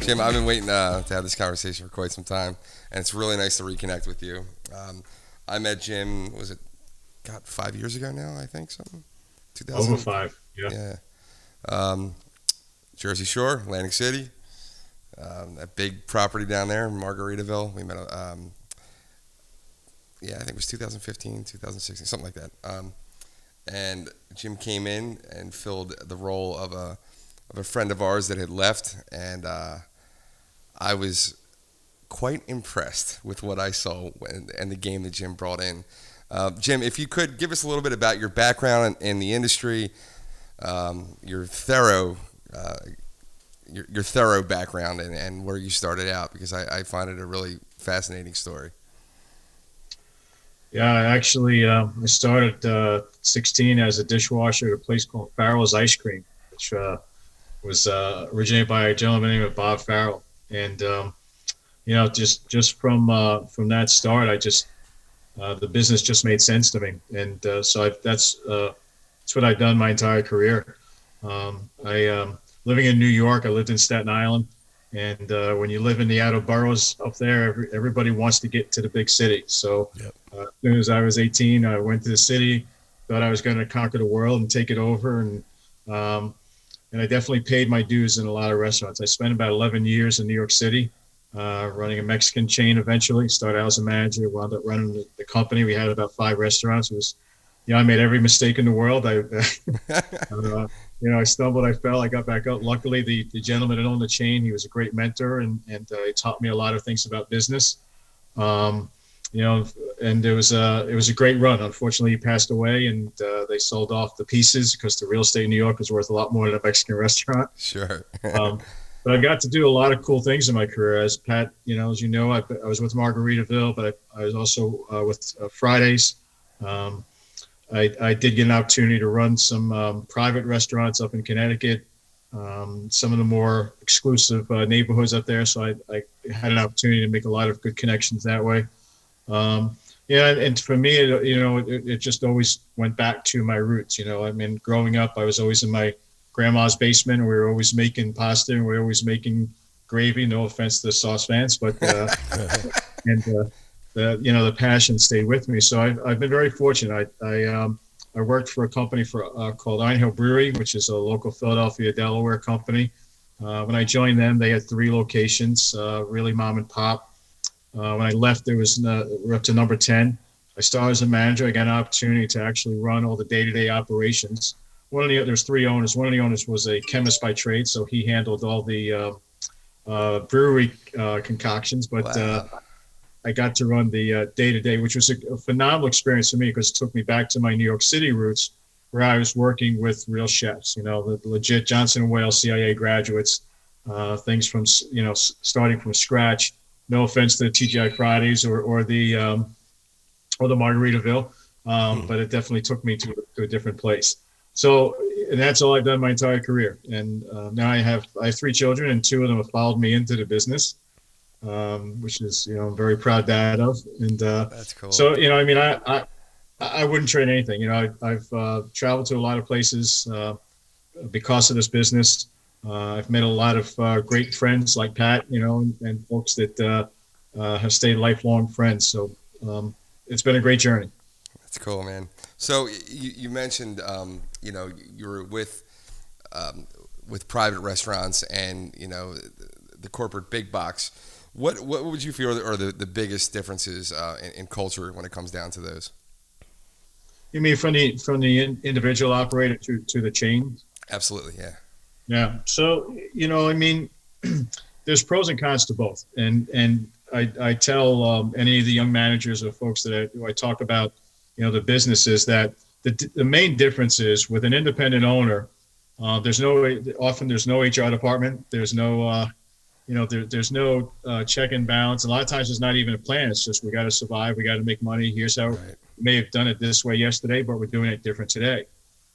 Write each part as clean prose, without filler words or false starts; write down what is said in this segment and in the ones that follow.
Jim, I've been waiting to have this conversation for quite some time, and it's really nice to reconnect with you. I met Jim, was it, God, 5 years ago now, I think, something? Over 2000? five. Yeah. Yeah. Um, Jersey Shore, Atlantic City, that big property down there, Margaritaville. We met, yeah, I think it was 2015, 2016, something like that. And Jim came in and filled the role of a friend of ours that had left, and I was quite impressed with what I saw and the game that Jim brought in. Jim, if you could give us a little bit about your background in the industry, your thorough your thorough background and where you started out, because I find it a really fascinating story. Yeah, actually, I started 16 as a dishwasher at a place called Farrell's Ice Cream, which was originated by a gentleman named Bob Farrell. And just from that start, I just the business just made sense to me, and that's what I've done my entire career. I living in New York, I lived in Staten Island, and when you live in the outer boroughs up there, everybody wants to get to the big city. So Yep. as soon as I was 18, I went to the city, thought I was going to conquer the world and take it over, um, and I definitely paid my dues in a lot of restaurants. I spent about 11 years in New York City, running a Mexican chain. Eventually, started out as a manager, wound up running the company. We had about 5 restaurants. It was, I made every mistake in the world. I stumbled, I fell, I got back up. Luckily, the gentleman that owned the chain, he was a great mentor, and he taught me a lot of things about business. Um, and it was a great run. Unfortunately, he passed away, and they sold off the pieces because the real estate in New York was worth a lot more than a Mexican restaurant. Sure. Um, but I got to do a lot of cool things in my career. As Pat, I was with Margaritaville, but I was also with Fridays. Um, I did get an opportunity to run some private restaurants up in Connecticut, some of the more exclusive neighborhoods up there. So I had an opportunity to make a lot of good connections that way. And for me, it just always went back to my roots. I mean, growing up, I was always in my grandma's basement, and we were always making pasta, and we were always making gravy. No offense to the sauce fans, but and the passion stayed with me. So I've been very fortunate. I worked for a company called Hill Brewery, which is a local Philadelphia, Delaware company. When I joined them, they had 3 locations, really mom and pop. When I left, we're up to number 10. I started as a manager. I got an opportunity to actually run all the day-to-day operations. There's 3 owners. One of the owners was a chemist by trade, so he handled all the brewery concoctions. But Wow. I got to run the day-to-day, which was a phenomenal experience for me because it took me back to my New York City roots, where I was working with real chefs, the legit Johnson & Wales CIA graduates, things from, starting from scratch. No offense to the TGI Fridays or the Margaritaville, but it definitely took me to a different place. So, and that's all I've done my entire career. And now I have 3 children, and 2 of them have followed me into the business, which is, I'm very proud dad of. And That's cool. so, I mean, I wouldn't trade anything. I've traveled to a lot of places because of this business. I've met a lot of great friends like Pat, and folks that have stayed lifelong friends. So it's been a great journey. That's cool, man. So you mentioned, you were with private restaurants and the corporate big box. What would you feel are the biggest differences in culture when it comes down to those? You mean from the individual operator to the chain? Absolutely, yeah. Yeah. So, I mean, there's pros and cons to both. And I tell any of the young managers or folks that I talk about, the businesses, that the main difference is with an independent owner, there's no HR department. There's no, there's no check and balance. A lot of times there's not even a plan. It's just, we got to survive. We got to make money. Here's how we may have done it this way yesterday, but we're doing it different today.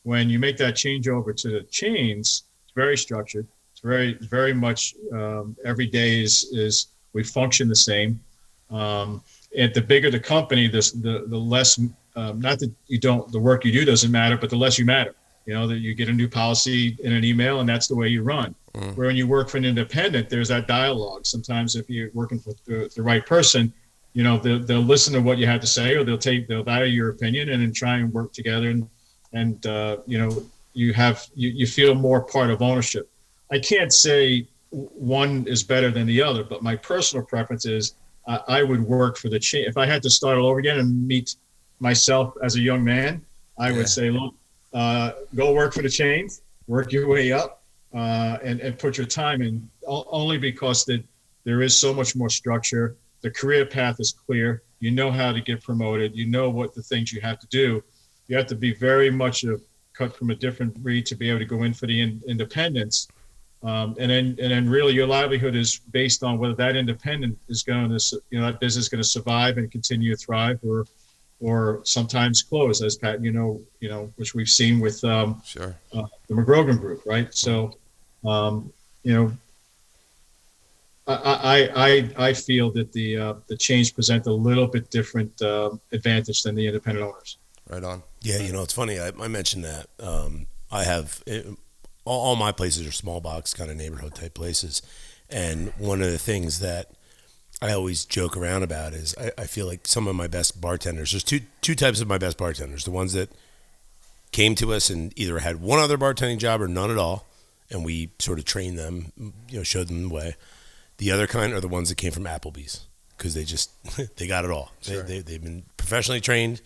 When you make that change over to the chains, it's very structured. It's very much every day is we function the same. And the bigger the company, the less, not that the work you do doesn't matter, but the less you matter. That you get a new policy in an email, and that's the way you run. Where when you work for an independent, there's that dialogue. Sometimes if you're working with the right person, they'll listen to what you have to say, or they'll value your opinion and then try and work together. And you feel more part of ownership. I can't say one is better than the other, but my personal preference is I would work for the chain. If I had to start all over again and meet myself as a young man, I would say, look, go work for the chains, work your way up, and put your time in, only because there is so much more structure. The career path is clear. You know how to get promoted. You know what the things you have to do. You have to be very much cut from a different breed to be able to go in for the independence. And then really your livelihood is based on whether that independent is going to, that business is going to survive and continue to thrive, or sometimes close, as Pat, which we've seen with the McGrogan Group, right? So, I feel that the chains present a little bit different advantage than the independent owners. Right on. Yeah, it's funny. I mentioned that. I have all my places are small box kind of neighborhood type places, and one of the things that I always joke around about is I feel like some of my best bartenders. There's two types of my best bartenders. The ones that came to us and either had one other bartending job or none at all, and we sort of trained them, showed them the way. The other kind are the ones that came from Applebee's, because they got it all. Sure. They've been professionally trained.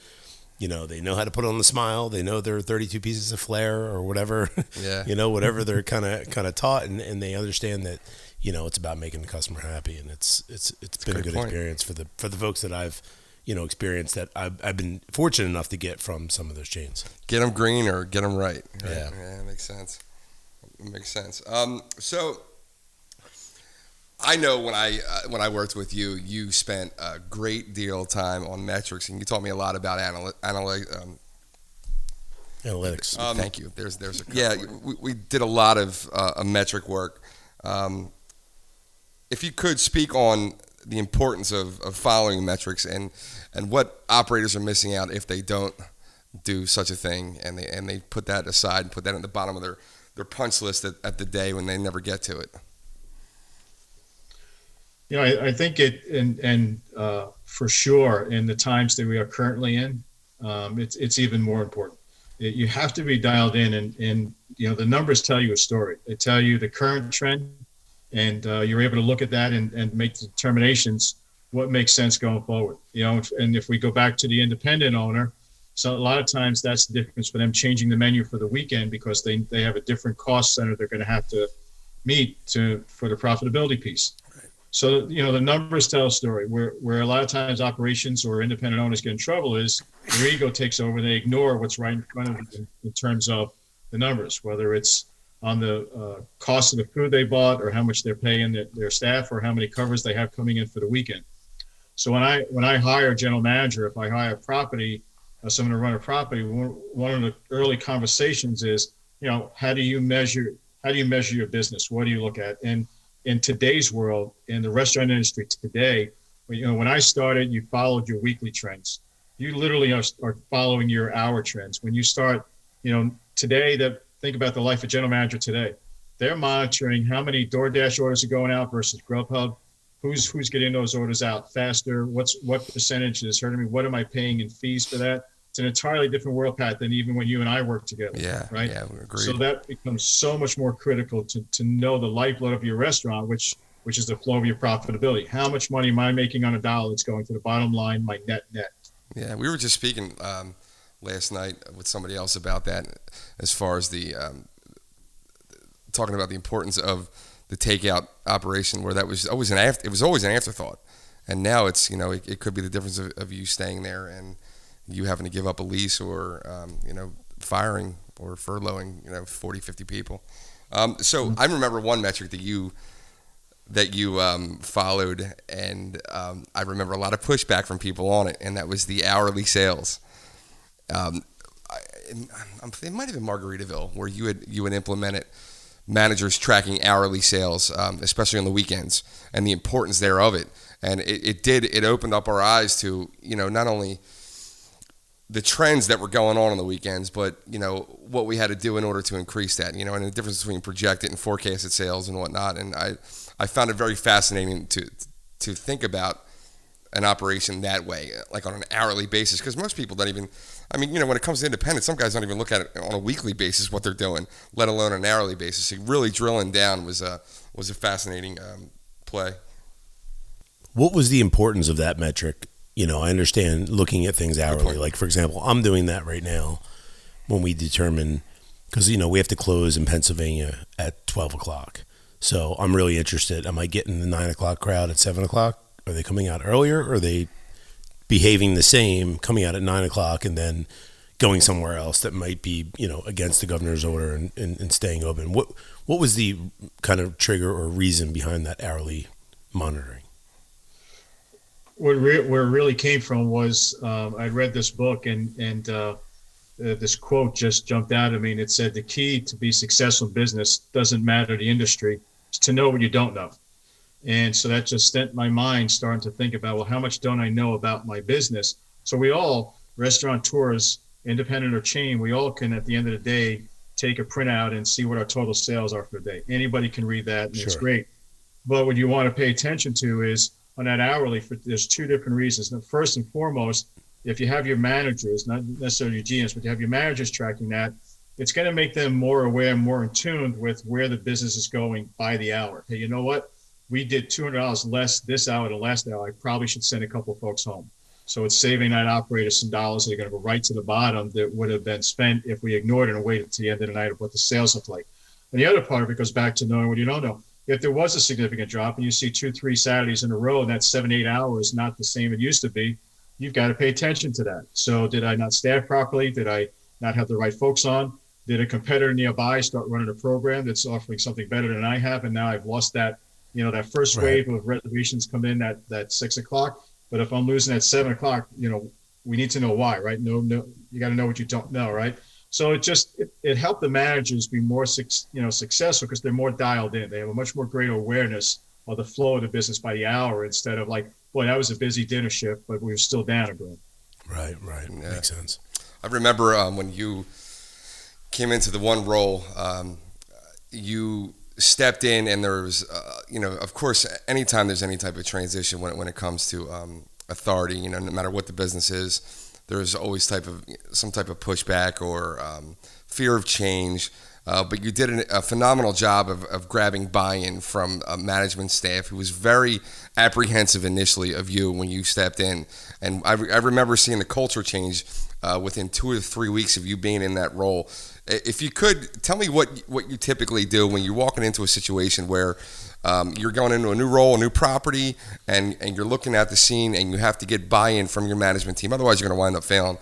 They know how to put on the smile. They know their 32 pieces of flair or whatever. Yeah. Whatever they're kind of taught, and they understand that it's about making the customer happy, and it's been a good experience for the folks that I've experienced, that I've been fortunate enough to get from some of those chains. Get them green or get them right. Yeah, it makes sense. So I know when I worked with you, you spent a great deal of time on metrics, and you taught me a lot about analytics. Thank you. There's we did a lot of metric work. If you could speak on the importance of following metrics and what operators are missing out if they don't do such a thing, and they put that aside and put that at the bottom of their punch list at the day when they never get to it. I think and for sure in the times that we are currently in, it's even more important. You have to be dialed in, and the numbers tell you a story. They tell you the current trend, and you're able to look at that and make determinations what makes sense going forward. And if we go back to the independent owner, so a lot of times that's the difference for them changing the menu for the weekend, because they have a different cost center they're going to have to meet for the profitability piece. So, the numbers tell a story. Where a lot of times operations or independent owners get in trouble is their ego takes over. They ignore what's right in front of them in terms of the numbers, whether it's on the cost of the food they bought, or how much they're paying their staff, or how many covers they have coming in for the weekend. So when I hire a general manager, if I hire a property, someone to run a property, one of the early conversations is, how do you measure your business? What do you look at? And in today's world, in the restaurant industry today, when I started, you followed your weekly trends. You literally are following your hour trends. When you start, today, think about the life of general manager today. They're monitoring how many DoorDash orders are going out versus Grubhub. Who's getting those orders out faster? What percentage is hurting me? What am I paying in fees for that? It's an entirely different world, Pat, than even when you and I work together. Yeah, right. Yeah, we agree. So that becomes so much more critical to know the lifeblood of your restaurant, which is the flow of your profitability. How much money am I making on a dollar that's going to the bottom line, my net? Yeah, we were just speaking last night with somebody else about that, as far as the talking about the importance of the takeout operation, where that was always it was always an afterthought, and now it's it could be the difference of you staying there and you having to give up a lease, or firing or furloughing 40, 50 people. So I remember one metric that you followed, and I remember a lot of pushback from people on it, and that was the hourly sales. It might have been Margaritaville, where you had implemented managers tracking hourly sales, especially on the weekends, and the importance there of it. And it opened up our eyes to not only the trends that were going on the weekends, but what we had to do in order to increase that, and the difference between projected and forecasted sales and whatnot. And I found it very fascinating to think about an operation that way, like on an hourly basis, because most people don't even. I mean, when it comes to independent, some guys don't even look at it on a weekly basis what they're doing, let alone an hourly basis. So really drilling down was a fascinating play. What was the importance of that metric? I understand looking at things hourly. Like, for example, I'm doing that right now when we determine, because, we have to close in Pennsylvania at 12 o'clock. So I'm really interested. Am I getting the 9 o'clock crowd at 7 o'clock? Are they coming out earlier? Or are they behaving the same, coming out at 9 o'clock and then going somewhere else that might be, against the governor's order and staying open? What was the kind of trigger or reason behind that hourly monitoring? Where it really came from was I read this book and this quote just jumped out at me, and it said the key to be successful in business doesn't matter the industry, is to know what you don't know. And so that just sent my mind starting to think about, well, how much don't I know about my business? So we all, restaurateurs, independent or chain, we all can at the end of the day take a printout and see what our total sales are for the day. Anybody can read that, and It's great. But what you want to pay attention to is on that hourly, there's two different reasons. Now, first and foremost, if you have your managers, not necessarily your GMs, but you have your managers tracking that, it's going to make them more aware, more in tune with where the business is going by the hour. Hey, you know what? We did $200 less this hour than last hour. I probably should send a couple of folks home. So it's saving that operator some dollars that are going to go right to the bottom that would have been spent if we ignored it and waited to the end of the night of what the sales look like. And the other part of it goes back to knowing what you don't know. If there was a significant drop and you see 2-3 Saturdays in a row and that's 7-8 hours, not the same it used to be, you've got to pay attention to that. So did I not staff properly? Did I not have the right folks on? Did a competitor nearby start running a program that's offering something better than I have? And now I've lost that, that first wave of reservations come in at 6 o'clock. But if I'm losing at 7 o'clock, we need to know why, right? No, you got to know what you don't know, right? So it helped the managers be more, successful because they're more dialed in. They have a much more greater awareness of the flow of the business by the hour instead of like, boy, that was a busy dinner shift, but we were still down a bit. Right. Yeah. Makes sense. I remember when you came into the one role, you stepped in, and there was, of course, anytime there's any type of transition when it comes to authority, no matter what the business is, there's always some type of pushback or fear of change. But you did a phenomenal job of grabbing buy-in from management staff who was very apprehensive initially of you when you stepped in. And I remember seeing the culture change within 2 or 3 weeks of you being in that role. If you could, tell me what you typically do when you're walking into a situation where you're going into a new role, a new property, and you're looking at the scene and you have to get buy-in from your management team. Otherwise, you're going to wind up failing.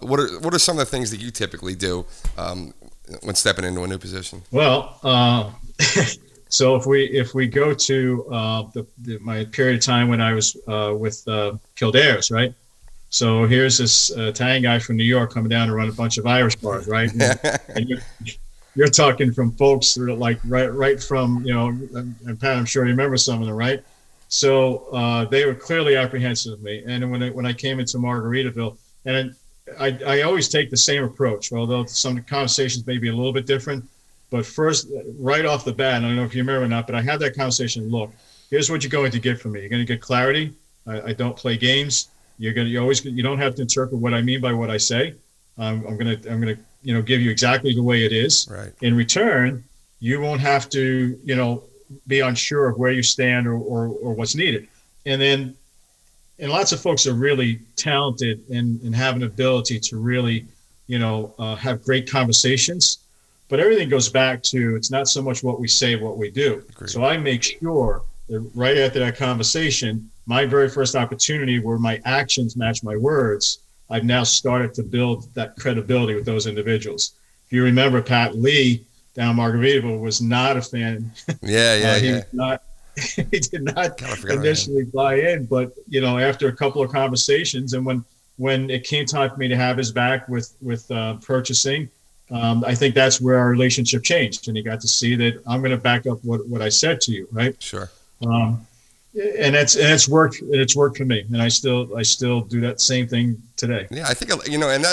What are some of the things that you typically do when stepping into a new position? Well, so if we go to my period of time when I was with Kildare's, right? So here's this Italian guy from New York coming down to run a bunch of Irish bars, right? And you're talking from folks that are like right from, and Pat, I'm sure you remember some of them, right? So they were clearly apprehensive of me. And when I came into Margaritaville, and I always take the same approach, although some conversations may be a little bit different. But first, right off the bat, I don't know if you remember or not, but I had that conversation. Look, here's what you're going to get from me. You're going to get clarity. I don't play games. You don't have to interpret what I mean by what I say. I'm gonna give you exactly the way it is. Right. In return, you won't have to be unsure of where you stand or what's needed. And lots of folks are really talented and have an ability to really have great conversations. But everything goes back to, it's not so much what we say, what we do. Agreed. So I make sure that right after that conversation, my very first opportunity where my actions match my words, I've now started to build that credibility with those individuals. If you remember, Pat Lee down Margaritaville was not a fan. Yeah. He did not initially buy in, but after a couple of conversations, and when it came time for me to have his back with purchasing, I think that's where our relationship changed, and he got to see that I'm going to back up what I said to you, right? Sure. And it's worked for me, and I still do that same thing today. Yeah, I think, and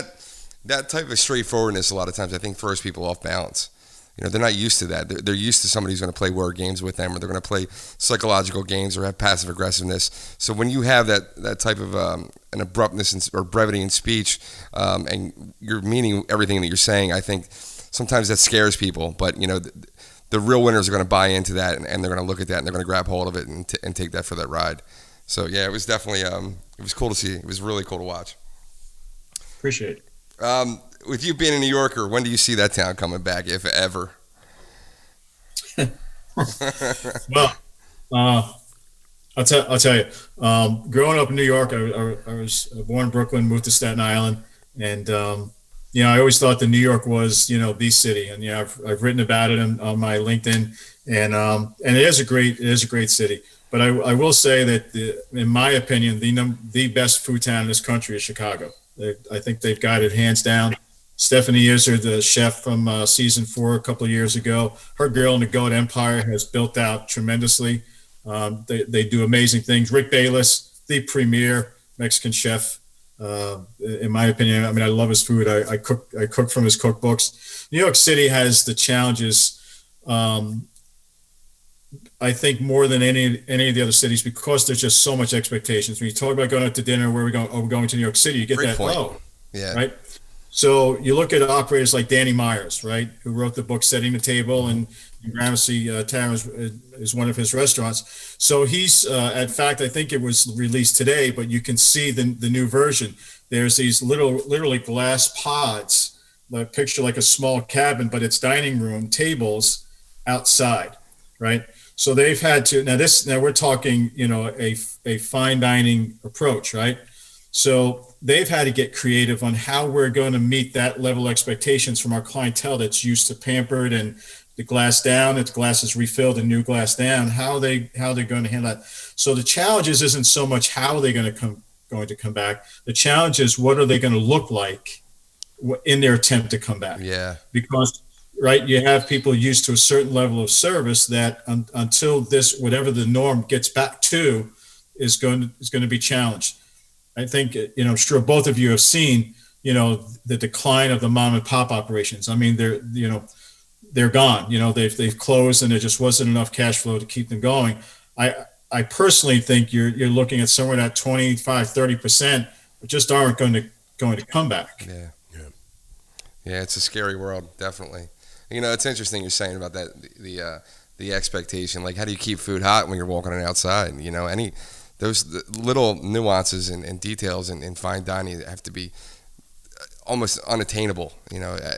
that type of straightforwardness, a lot of times, I think throws people off balance. They're not used to that. They're used to somebody who's going to play word games with them, or they're going to play psychological games or have passive aggressiveness. So when you have that type of an abruptness or brevity in speech, and you're meaning everything that you're saying, I think sometimes that scares people. But the real winners are going to buy into that, and they're going to look at that, and they're going to grab hold of it and take that for that ride. So yeah, it was definitely it was cool to see. It was really cool to watch. Appreciate it. With you being a New Yorker, when do you see that town coming back, if ever? Well, I'll tell you. Growing up in New York, I was born in Brooklyn, moved to Staten Island, and I always thought that New York was the city, and I've written about it on my LinkedIn, and it is a great city. But I will say that in my opinion, the best food town in this country is Chicago. I think they've got it hands down. Stephanie Izard, the chef from season 4 a couple of years ago, her Girl in the Goat Empire has built out tremendously. They do amazing things. Rick Bayless, the premier Mexican chef, in my opinion. I mean, I love his food. I cook from his cookbooks. New York City has the challenges, I think, more than any of the other cities, because there's just so much expectations. When you talk about going out to dinner, where are we going? Oh, we're going to New York City. You get Great that. point. Oh, Yeah. right. So you look at operators like Danny Myers, right, who wrote the book Setting the Table, and Gramercy Tavern is one of his restaurants. So he's, in fact, I think it was released today, but you can see the new version. There's these literally glass pods, like picture like a small cabin, but it's dining room tables outside, right? So they've had to, now we're talking, a fine dining approach, right? So they've had to get creative on how we're going to meet that level of expectations from our clientele that's used to pampered and the glass down, if the glass is refilled and new glass down, how they're going to handle that. So the challenge isn't so much how they're going to come back. The challenge is, what are they going to look like in their attempt to come back? Yeah. Because, right, you have people used to a certain level of service that until this, whatever the norm gets back to, is going to be challenged. I think, I'm sure both of you have seen, the decline of the mom and pop operations. I mean, they're gone. They've closed, and there just wasn't enough cash flow to keep them going. I personally think you're looking at somewhere at 25-30%, but just aren't going to come back. Yeah. It's a scary world, definitely. It's interesting you're saying about that, the expectation. Like, how do you keep food hot when you're walking on outside? Those little nuances and details in fine dining have to be almost unattainable,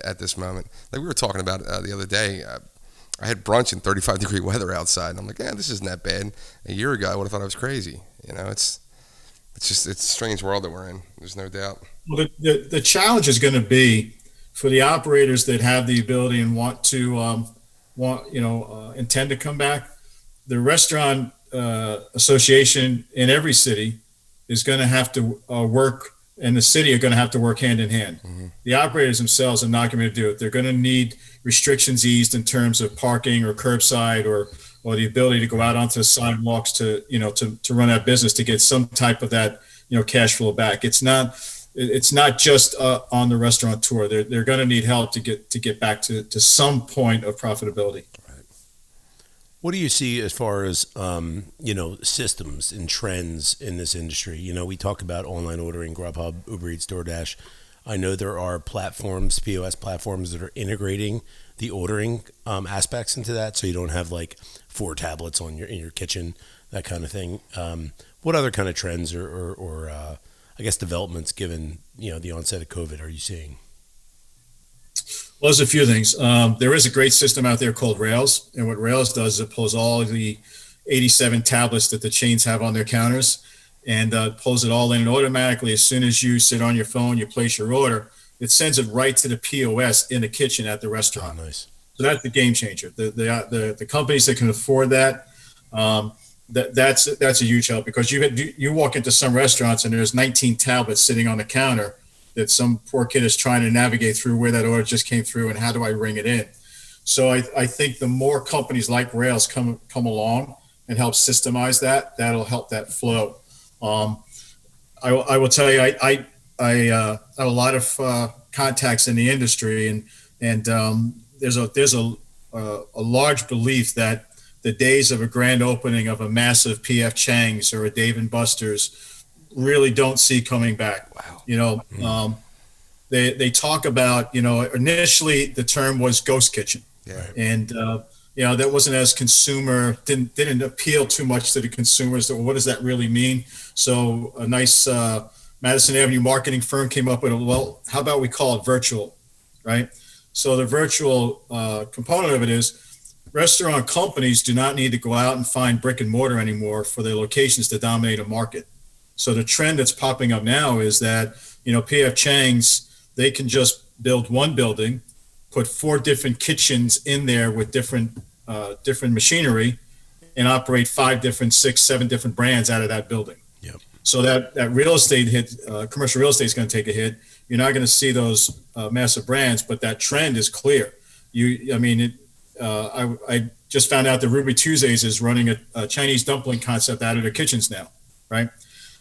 at this moment. Like we were talking about the other day, I had brunch in 35-degree weather outside, and I'm like, this isn't that bad. A year ago, I would have thought I was crazy. It's a strange world that we're in. There's no doubt. Well, the challenge is going to be for the operators that have the ability and want to intend to come back. The restaurant association in every city is going to have to work, and the city are going to have to work hand in hand. Mm-hmm. The operators themselves are not going to do it. They're going to need restrictions eased in terms of parking or curbside or the ability to go out onto the sidewalks to run that business, to get some type of that cash flow back. It's not just on the restaurateur. They're going to need help to get back to some point of profitability. What do you see as far as, systems and trends in this industry? We talk about online ordering, Grubhub, Uber Eats, DoorDash. I know there are platforms, POS platforms, that are integrating the ordering aspects into that, so you don't have like 4 tablets in your kitchen, that kind of thing. What other kind of trends or I guess developments, given the onset of COVID, are you seeing? Well, there's a few things. There is a great system out there called Rails, and what Rails does is it pulls all of the 87 tablets that the chains have on their counters, and pulls it all in, and automatically, as soon as you sit on your phone, you place your order, it sends it right to the POS in the kitchen at the restaurant. Oh, nice. So that's the game changer. The companies that can afford that, that's a huge help, because you walk into some restaurants and there's 19 tablets sitting on the counter that some poor kid is trying to navigate through where that order just came through and how do I ring it in. So I think the more companies like Rails come along and help systemize that, that'll help that flow. I will tell you, I have a lot of contacts in the industry, and there's a large belief that the days of a grand opening of a massive PF Chang's or a Dave and Buster's really don't see coming back. Wow. You know, they talk about, initially the term was ghost kitchen. Yeah. And, that wasn't as didn't appeal too much to the consumers. So what does that really mean? So a nice Madison Avenue marketing firm came up with, well, how about we call it virtual, right? So the virtual component of it is restaurant companies do not need to go out and find brick and mortar anymore for their locations to dominate a market. So the trend that's popping up now is that, PF Chang's, they can just build one building, put 4 different kitchens in there with different machinery, and operate 5 different, 6, 7 different brands out of that building. Yep. So that real estate hit, commercial real estate is going to take a hit. You're not going to see those massive brands, but that trend is clear. I just found out that Ruby Tuesdays is running a Chinese dumpling concept out of their kitchens now, right?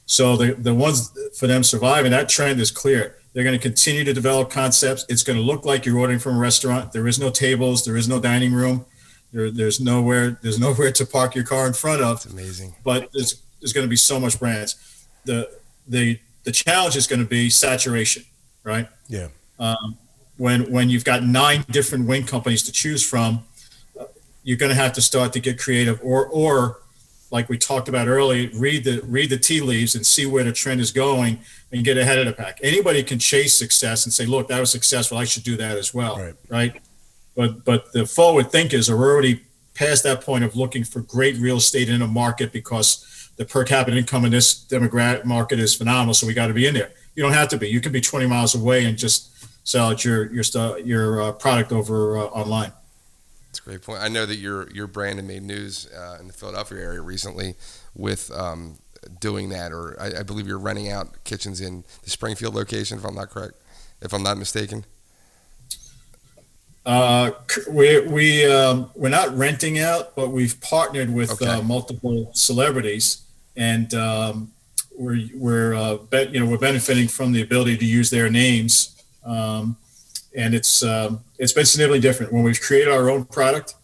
So the ones for them surviving, that trend is clear. They're going to continue to develop concepts. It's going to look like you're ordering from a restaurant. There is no tables. There is no dining room. There's nowhere to park your car in front of. It's amazing. But there's going to be so much brands. The challenge is going to be saturation, right? Yeah. When you've got 9 different wing companies to choose from, you're going to have to start to get creative, or like we talked about earlier, read the tea leaves and see where the trend is going and get ahead of the pack. Anybody can chase success and say, look, that was successful, I should do that as well, right? But the forward thinkers are already past that point of looking for great real estate in a market because the per capita income in this demographic market is phenomenal, so we got to be in there. You don't have to be. You can be 20 miles away and just sell out your product over online. That's a great point. I know that your brand had made news in the Philadelphia area recently with doing that, or I believe you're renting out kitchens in the Springfield location, if I'm not mistaken. We're not renting out, but we've partnered with multiple celebrities, and we're benefiting from the ability to use their names. And it's been significantly different when we've created our own product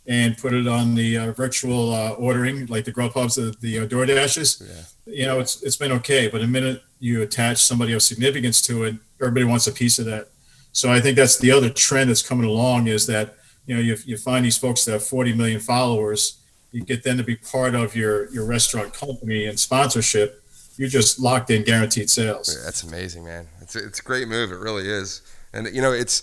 and put it on the virtual ordering, like the Grubhubs, the DoorDashes. Yeah. It's been okay, but the minute you attach somebody of significance to it, everybody wants a piece of that. So I think that's the other trend that's coming along, is that you find these folks that have 40 million followers, you get them to be part of your restaurant company and sponsorship. You're just locked in guaranteed sales. Yeah, that's amazing, man. It's a great move. It really is. And it's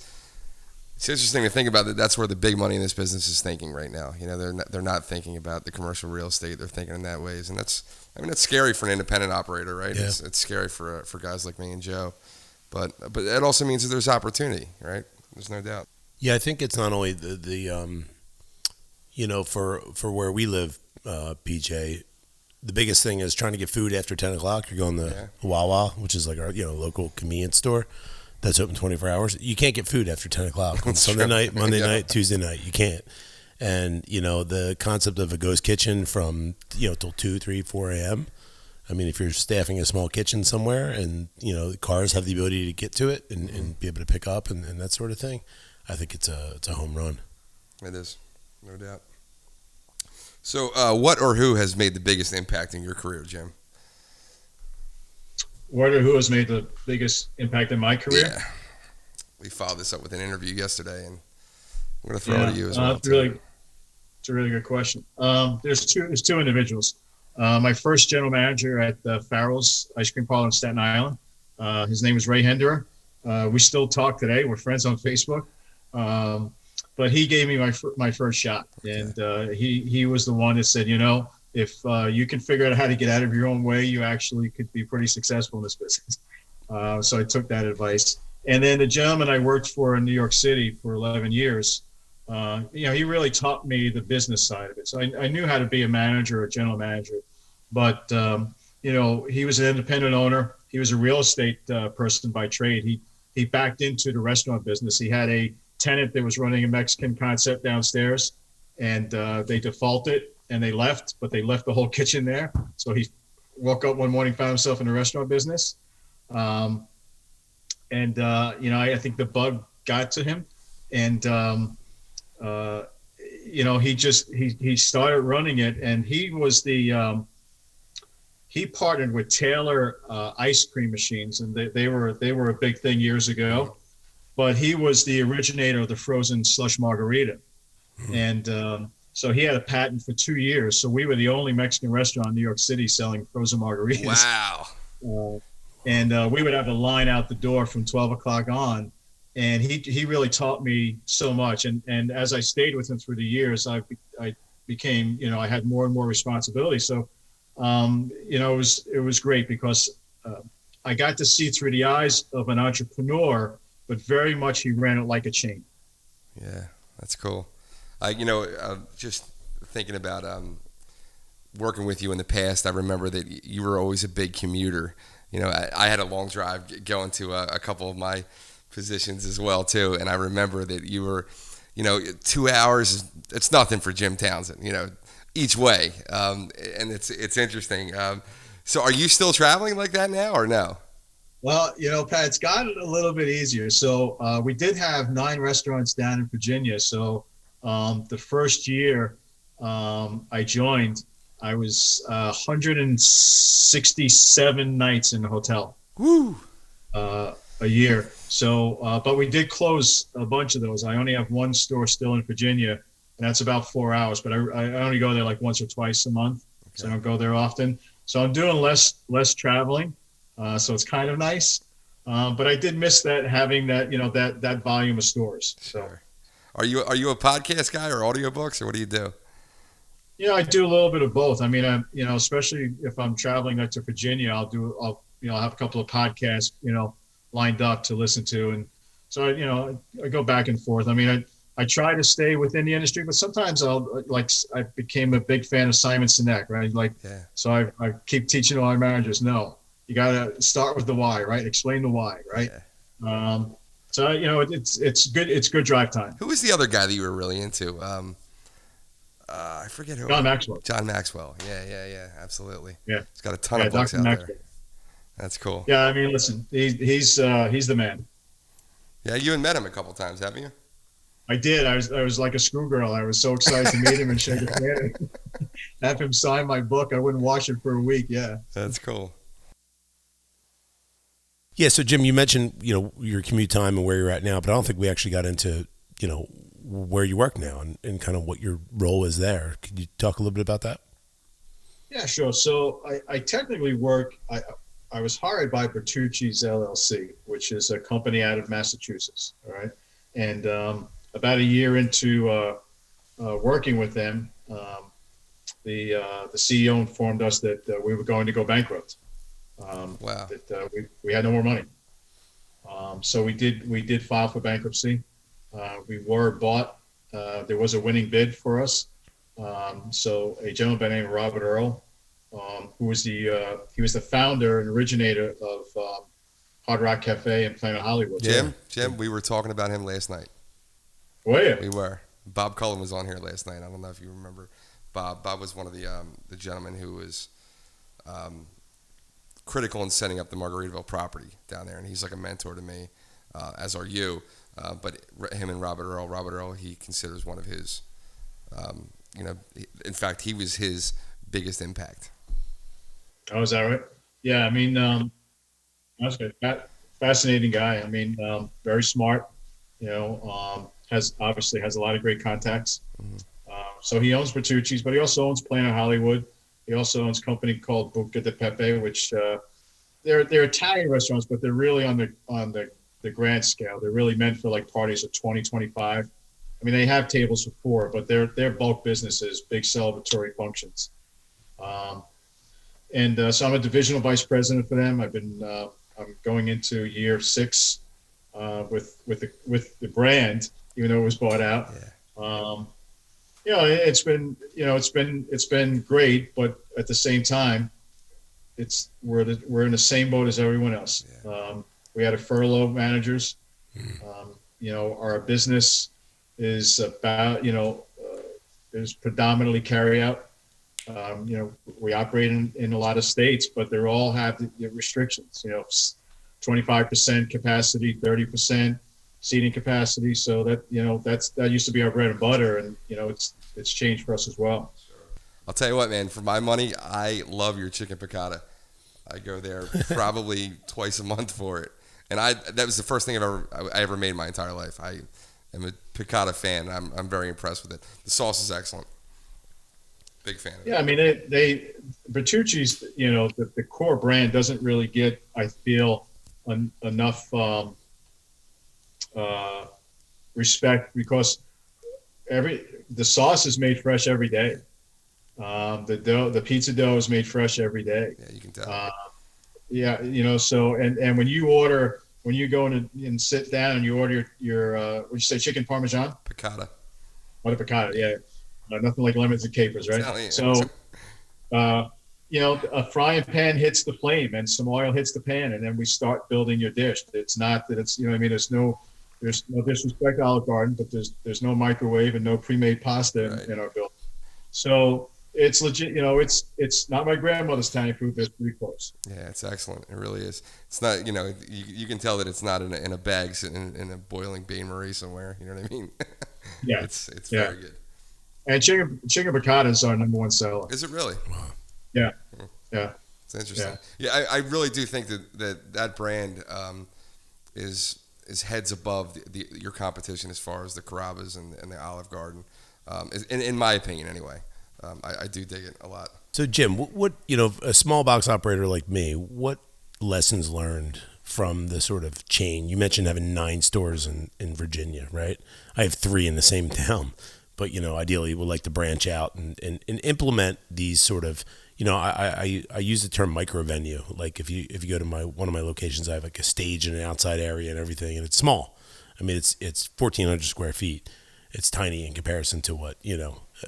interesting to think about that. That's where the big money in this business is thinking right now. They're not thinking about the commercial real estate. They're thinking in that ways, and it's scary for an independent operator, right? Yeah. It's scary for guys like me and Joe, but it also means that there's opportunity, right? There's no doubt. Yeah, I think it's not only for where we live, PJ. The biggest thing is trying to get food after 10 o'clock. You're going to Wawa, which is like our local convenience store that's open 24 hours. You can't get food after 10 o'clock on Sunday night, Monday night, Tuesday night. You can't. And, the concept of a ghost kitchen from, till 2, 3, 4 a.m. I mean, if you're staffing a small kitchen somewhere and, cars have the ability to get to it and be able to pick up and that sort of thing, I think it's a home run. It is, no doubt. So what or who has made the biggest impact in your career, Jim? What or who has made the biggest impact in my career? Yeah. We followed this up with an interview yesterday, and I'm going to throw it at you as well. It's a really good question. There's two individuals. My first general manager at Farrell's Ice Cream Parlor in Staten Island. His name is Ray Henderer. We still talk today. We're friends on Facebook. But he gave me my first shot, and he was the one that said, if you can figure out how to get out of your own way, you actually could be pretty successful in this business. So I took that advice. And then the gentleman I worked for in New York City for 11 years, he really taught me the business side of it. So I knew how to be a manager, a general manager, but he was an independent owner. He was a real estate person by trade. He backed into the restaurant business. He had a tenant that was running a Mexican concept downstairs, and they defaulted and they left, but they left the whole kitchen there. So he woke up one morning, found himself in the restaurant business. and I think the bug got to him, and he started running it, and he partnered with Taylor ice cream machines, and they were a big thing years ago. But he was the originator of the frozen slush margarita, and so he had a patent for 2 years. So we were the only Mexican restaurant in New York City selling frozen margaritas. Wow. And we would have a line out the door from 12 o'clock on. And he really taught me so much. And as I stayed with him through the years, I became, I had more and more responsibility. So, it was great because I got to see through the eyes of an entrepreneur, but very much he ran it like a chain. Yeah, that's cool. Just thinking about working with you in the past, I remember that you were always a big commuter. I had a long drive going to a couple of my positions as well too, and I remember that you were, 2 hours. It's nothing for Jim Townsend, each way, and it's interesting. So, are you still traveling like that now, or no? Well, Pat, it's gotten a little bit easier. So we did have 9 restaurants down in Virginia. So the first year I joined, I was 167 nights in the hotel. Woo! A year. So, but we did close a bunch of those. I only have one store still in Virginia, and that's about 4 hours. But I only go there like once or twice a month, so I don't go there often. So I'm doing less traveling. So it's kind of nice, but I did miss having that that volume of stores. So, sure. Are you a podcast guy or audiobooks, or what do you do? I do a little bit of both. I mean, especially if I'm traveling up to Virginia, I'll have a couple of podcasts lined up to listen to, and so I go back and forth. I mean, I try to stay within the industry, but sometimes I became a big fan of Simon Sinek, right? So I keep teaching all our managers, no. You got to start with the why, right? Explain the why, right? Yeah. So it's good. It's good drive time. Who was the other guy that you were really into? I forget who. John Maxwell. John Maxwell. Yeah. Absolutely. Yeah. He's got a ton of books Dr. out Maxwell. there. That's cool. Yeah, I mean, listen, he's the man. Yeah, you had met him a couple times, haven't you? I did. I was like a schoolgirl. I was so excited to meet him and shake his hand. Have him sign my book. I wouldn't wash it for a week. Yeah. That's cool. Yeah, so Jim, you mentioned, your commute time and where you're at now, but I don't think we actually got into, where you work now and kind of what your role is there. Could you talk a little bit about that? Yeah, sure. So I technically work, I was hired by Bertuccis LLC, which is a company out of Massachusetts, all right? And about a year into working with them, the CEO informed us that we were going to go bankrupt. Wow. That we had no more money. So we did file for bankruptcy. We were bought. There was a winning bid for us. So a gentleman by the name of Robert Earl, who was he was the founder and originator of Hard Rock Cafe in Planet Hollywood. Jim, we were talking about him last night. Were you? We were. Bob Cullen was on here last night. I don't know if you remember. Bob was one of the gentlemen who was critical in setting up the Margaritaville property down there, and he's like a mentor to me, as are you. But him and Robert Earl, he considers one of his, in fact, he was his biggest impact. Oh, is that right? Yeah, I mean, that's good. Fascinating guy. I mean, very smart. Obviously has a lot of great contacts. Mm-hmm. So he owns Bertucci's, but he also owns Planet Hollywood. He also owns a company called Buca di Pepe, which they're Italian restaurants, but they're really on the grand scale. They're really meant for like parties of 20, 25. I mean, they have tables for 4, but they're bulk businesses, big celebratory functions. So I'm a divisional vice president for them. I'm going into year 6 with the brand, even though it was bought out. Yeah. It's been great, but at the same time, we're in the same boat as everyone else. Yeah. We had to furlough managers. Our business is about is predominantly carry out. We operate in a lot of states, but they all have the restrictions. 25% capacity, 30% seating capacity. So that, that used to be our bread and butter, and it's changed for us as well. I'll tell you what, man. For my money, I love your chicken piccata. I go there probably twice a month for it, and that was the first thing I ever made in my entire life. I am a piccata fan. I'm very impressed with it. The sauce is excellent. Big fan of it. Yeah, I mean, Bertucci's, the core brand doesn't really get, I feel, enough respect, because the sauce is made fresh every day. The pizza dough is made fresh every day. Yeah, you can tell. So and when you go in and sit down and you order your what you say, chicken parmesan? Piccata. What a piccata, yeah. Nothing like lemons and capers, right? So, a frying pan hits the flame and some oil hits the pan, and then we start building your dish. It's not that it's, there's no disrespect to Olive Garden, but there's no microwave and no pre-made pasta in our building. So it's legit, it's not my grandmother's Italian food, but it's pretty close. Yeah, it's excellent. It really is. It's not, you can tell that it's not in a bag sitting in a boiling Bain Marie somewhere. You know what I mean? Yeah. It's very good. And chicken piccata is our number one seller. Is it really? Wow. Yeah. Yeah. It's interesting. Yeah, I really do think that brand is heads above your competition as far as the Carrabba's and the Olive Garden, in my opinion anyway. I do dig it a lot. So Jim, what a small box operator like me, what lessons learned from the sort of chain? You mentioned having 9 stores in Virginia, right? I have 3 in the same town, but ideally we'd like to branch out and implement these sort of, I use the term micro venue. Like if you go to one of my locations, I have like a stage and an outside area and everything, and it's small. I mean, it's 1,400 square feet. It's tiny in comparison to what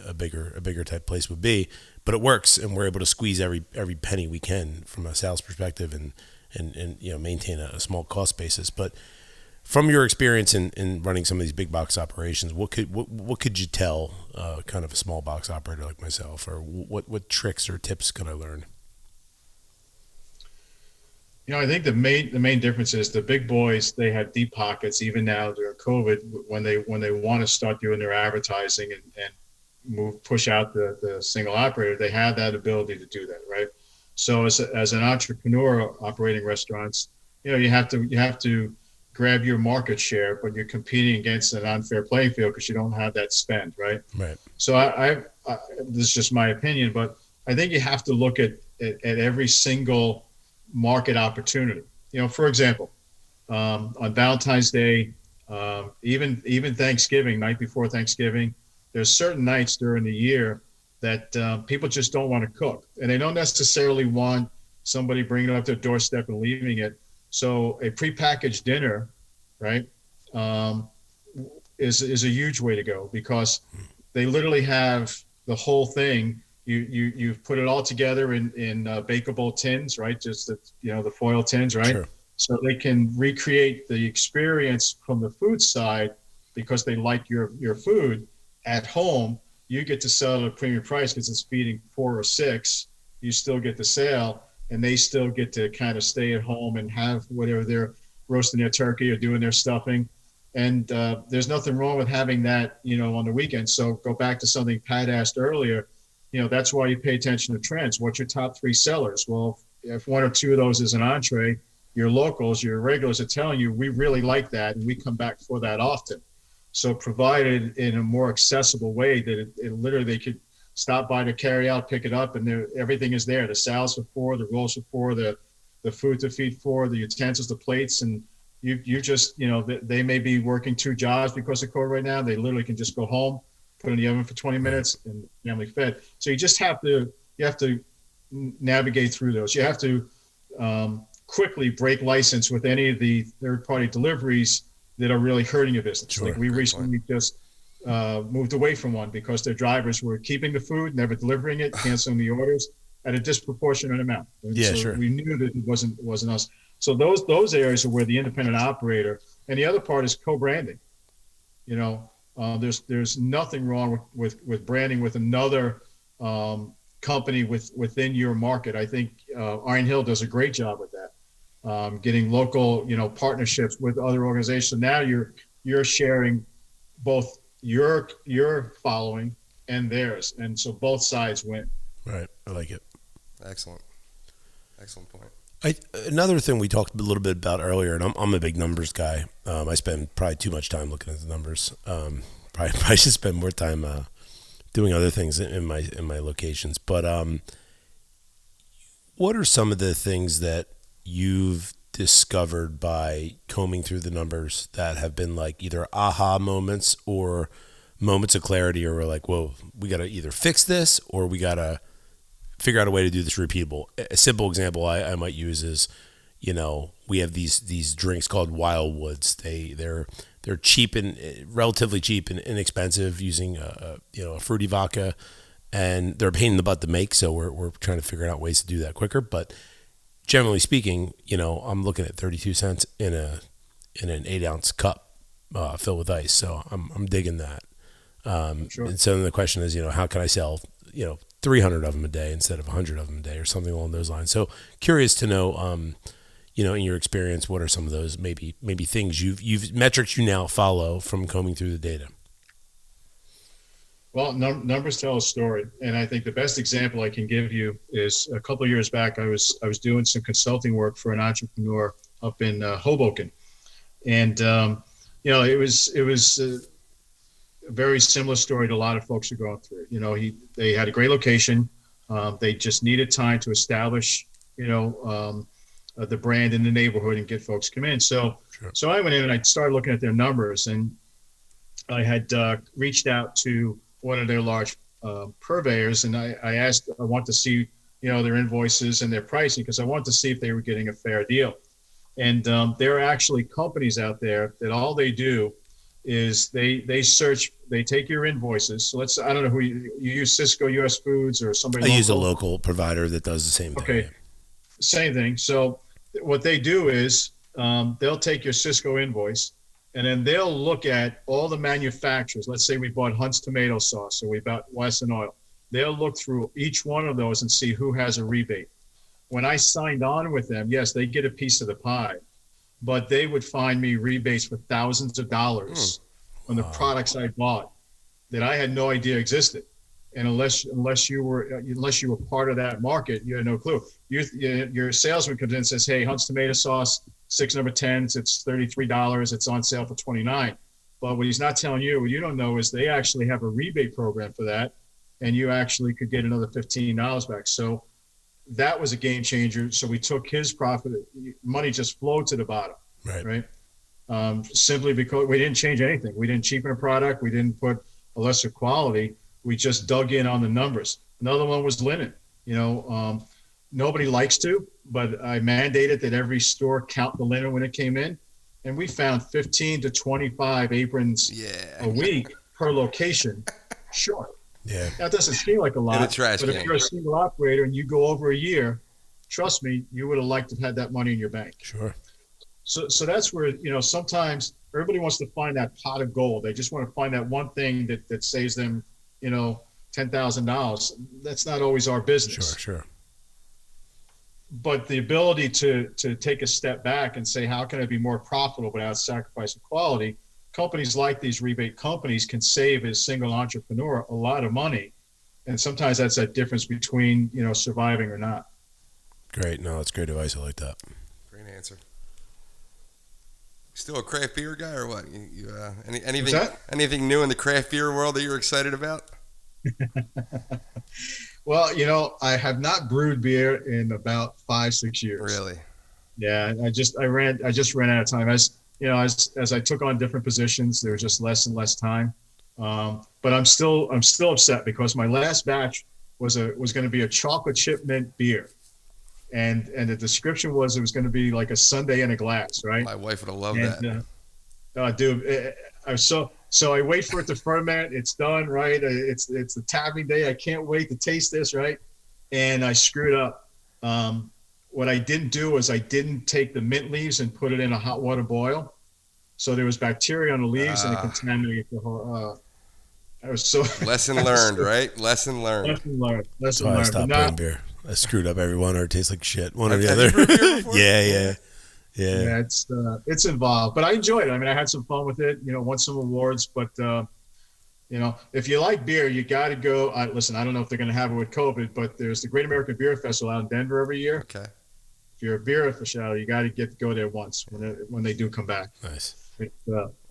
a bigger type place would be, but it works, and we're able to squeeze every penny we can from a sales perspective and maintain a small cost basis. But from your experience in running some of these big box operations, what could you tell kind of a small box operator like myself, or what tricks or tips could I learn? I think the main difference is the big boys, they have deep pockets even now during COVID when they want to start doing their advertising and push out the single operator. They have that ability to do that, right? So as an entrepreneur operating restaurants, you have to grab your market share, but you're competing against an unfair playing field because you don't have that spend, right? Right. So I this is just my opinion, but I think you have to look at every single market opportunity. For example, on Valentine's Day, even Thanksgiving, night before Thanksgiving, there's certain nights during the year that people just don't want to cook, and they don't necessarily want somebody bringing it up their doorstep and leaving it. So a prepackaged dinner, right, is a huge way to go, because they literally have the whole thing. You put it all together in bakeable tins, right? Just the foil tins, right? Sure. So they can recreate the experience from the food side, because they like your food at home. You get to sell at a premium price because it's feeding 4 or 6. You still get the sale, and they still get to kind of stay at home and have whatever they're roasting their turkey or doing their stuffing. And there's nothing wrong with having that, on the weekend. So go back to something Pat asked earlier. That's why you pay attention to trends. What's your top 3 sellers? Well, if 1 or 2 of those is an entree, your locals, your regulars are telling you, we really like that, and we come back for that often. So provided in a more accessible way that it literally they could stop by to carry out, pick it up, and everything is there. The salads for 4, the rolls for 4, the food to feed 4, the utensils, the plates, and you just, they may be working 2 jobs because of COVID right now. They literally can just go home, put in the oven for 20 minutes, and family fed. So you have to navigate through those. You have to quickly break license with any of the third-party deliveries that are really hurting your business. Sure, like we recently just moved away from one because their drivers were keeping the food, never delivering it, canceling the orders at a disproportionate amount. And so sure. We knew that it wasn't us. So those areas are where the independent operator, and the other part is co-branding. There's nothing wrong with branding with another company within your market. I think Iron Hill does a great job with that. getting local, partnerships with other organizations. So now you're sharing both your following and theirs, and so both sides win. Right, I like it. Excellent point. Another thing we talked a little bit about earlier, and I'm a big numbers guy. I spend probably too much time looking at the numbers. Probably should spend more time doing other things in my locations. But what are some of the things that you've discovered by combing through the numbers that have been like either aha moments or moments of clarity, or we're like, whoa, we got to either fix this or we got to figure out a way to do this repeatable? A simple example I might use is, we have these drinks called Wildwoods. They're cheap and relatively cheap and inexpensive, using a fruity vodka, and they're a pain in the butt to make. So we're trying to figure out ways to do that quicker. But generally speaking, I'm looking at 32 cents in an 8-ounce cup filled with ice. So I'm digging that. Sure. And so then the question is, how can I sell 300 of them a day instead of 100 of them a day, or something along those lines? So curious to know, in your experience, what are some of those maybe things you've metrics you now follow from combing through the data? Well, numbers tell a story, and I think the best example I can give you is a couple of years back. I was doing some consulting work for an entrepreneur up in Hoboken, and it was a very similar story to a lot of folks are going through. They had a great location. They just needed time to establish, the brand in the neighborhood and get folks come in. So, sure. So I went in and I started looking at their numbers, and I had reached out to one of their large purveyors, and I asked, I want to see, their invoices and their pricing, because I wanted to see if they were getting a fair deal. And there are actually companies out there that all they do is they search, they take your invoices. So I don't know who you use, Cisco, US Foods, or somebody I local? use a local provider that does the same thing. Okay, same thing. So what they do is they'll take your Cisco invoice, and then they'll look at all the manufacturers. Let's say we bought Hunt's tomato sauce, or we bought Wesson oil. They'll look through each one of those and see who has a rebate. When I signed on with them, yes, they get a piece of the pie, but they would find me rebates for thousands of dollars on the products I bought that I had no idea existed. And unless you were part of that market, you had no clue. Your salesman comes in and says, "Hey, Hunt's tomato sauce, 6 number 10s, it's $33. It's on sale for $29." But what he's not telling you, what you don't know, is they actually have a rebate program for that, and you actually could get another $15 back. So that was a game changer. So we took his profit. Money just flowed to the bottom, right? Simply because we didn't change anything. We didn't cheapen a product. We didn't put a lesser quality. We just dug in on the numbers. Another one was linen. Nobody likes to, but I mandated that every store count the linen when it came in. And we found 15 to 25 aprons a week per location short. Yeah. That doesn't seem like a lot, but if you're a single operator and you go over a year, trust me, you would have liked to have had that money in your bank. Sure. So that's where, sometimes everybody wants to find that pot of gold. They just want to find that one thing that saves them, $10,000. That's not always our business. Sure. But the ability to take a step back and say, how can I be more profitable without sacrificing quality? Companies like these rebate companies can save a single entrepreneur a lot of money. And sometimes that's that difference between, surviving or not. Great. No, that's great advice. I like that. Great answer. Still a craft beer guy, or what? Anything new in the craft beer world that you're excited about? Well, I have not brewed beer in about 5-6 years. Really? Yeah, I just ran out of time. As I took on different positions, there was just less and less time. But I'm still upset because my last batch was going to be a chocolate chip mint beer. And the description was it was going to be like a sundae in a glass, right? My wife would have loved that. Dude, so I wait for it to ferment. It's done, right? It's the tapping day. I can't wait to taste this, right? And I screwed up. What I didn't do was I didn't take the mint leaves and put it in a hot water boil. So there was bacteria on the leaves and it contaminated the whole. I was so lesson learned, right? Lesson learned. That's why I stopped brewing beer. I screwed up every one, or it tastes like shit. One or the other. You brewed beer before? Yeah. Yeah. It's involved, but I enjoyed it. I mean, I had some fun with it. Won some awards, but if you like beer, you got to go. Listen, I don't know if they're going to have it with COVID, but there's the Great American Beer Festival out in Denver every year. Okay. If you're a beer aficionado, you got to go there once when they do come back. Nice.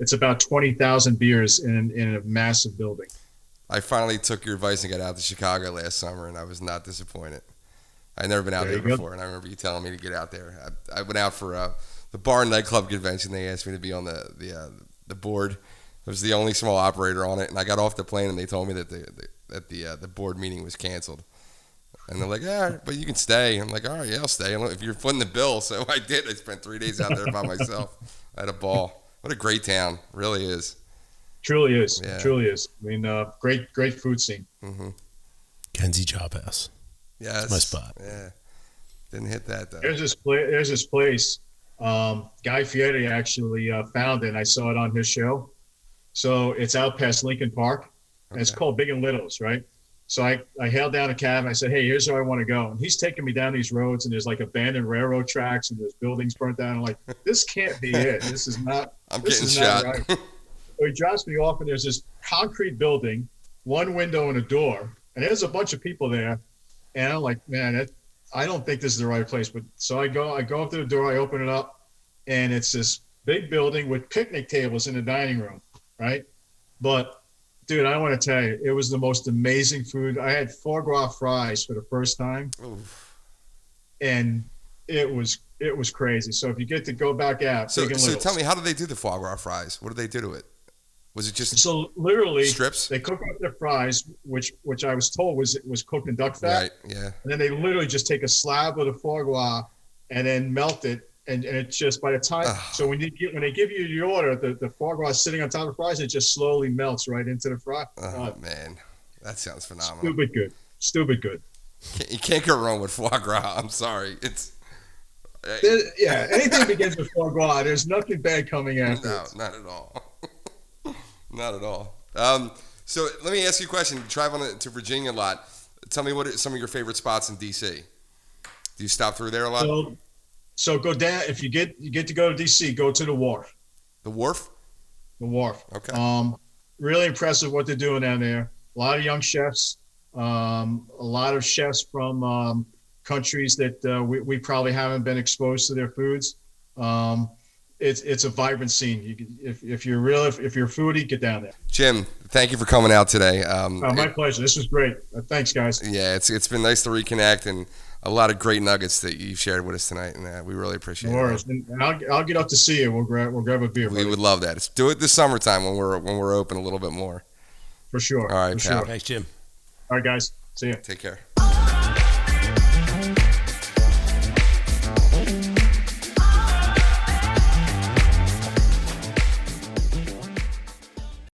It's about 20,000 beers in a massive building. I finally took your advice and got out to Chicago last summer, and I was not disappointed. I'd never been out there before, and I remember you telling me to get out there. I went out for the bar and nightclub convention. They asked me to be on the board. I was the only small operator on it, and I got off the plane, and they told me that the board meeting was canceled. And they're like, yeah, but you can stay. I'm like, all right, yeah, I'll stay if you're footing the bill. So I did. I spent 3 days out there by myself. I had a ball. What a great town. Really is. Truly is. Yeah. Truly is. I mean, great food scene. Mm-hmm. Kenzie Chop House. Yes. That's my spot. Yeah. Didn't hit that, though. There's this place. Guy Fieri actually found it, and I saw it on his show. So it's out past Lincoln Park, and it's called Big and Littles, right? So I hailed down a cab, and I said, hey, here's where I want to go. And he's taking me down these roads, and there's like abandoned railroad tracks, and there's buildings burnt down. I'm like, this can't be it. This is not. I'm getting shot. Right. So he drops me off, and there's this concrete building, one window and a door, and there's a bunch of people there. And I'm like, man, I don't think this is the right place. But so I go up to the door, I open it up, and it's this big building with picnic tables in the dining room, right? But dude, I want to tell you, it was the most amazing food. I had foie gras fries for the first time. Oof. And it was crazy. So if you get to go back out, so tell me, how do they do the foie gras fries? What do they do to it? Was it just literally strips? They cook up their fries, which I was told was cooked in duck fat. Right. Yeah. And then they literally just take a slab of the foie gras and then melt it. And it's just by the time, so when they give you the order, the foie gras is sitting on top of the fries, it just slowly melts right into the fry. Oh, man. That sounds phenomenal. Stupid good. You can't go wrong with foie gras. I'm sorry. Anything begins with foie gras, there's nothing bad coming after. No, not at all. Not at all. So let me ask you a question. You travel to Virginia a lot. Tell me what are some of your favorite spots in D.C.? Do you stop through there a lot? So go down. If you get to go to D.C., go to the Wharf. The Wharf? The Wharf. Okay. Really impressive what they're doing down there. A lot of young chefs. A lot of chefs from countries that we probably haven't been exposed to their foods. It's a vibrant scene. If you're a foodie, get down there. Jim, thank you for coming out today. My pleasure. This was great. Thanks, guys. Yeah, it's been nice to reconnect and a lot of great nuggets that you shared with us tonight, and we really appreciate it. And I'll get up to see you. We'll grab a beer. We would love that. Let's do it this summertime when we're open a little bit more. For sure. All right, pal. Sure. Thanks, Jim. All right, guys. See you. Take care.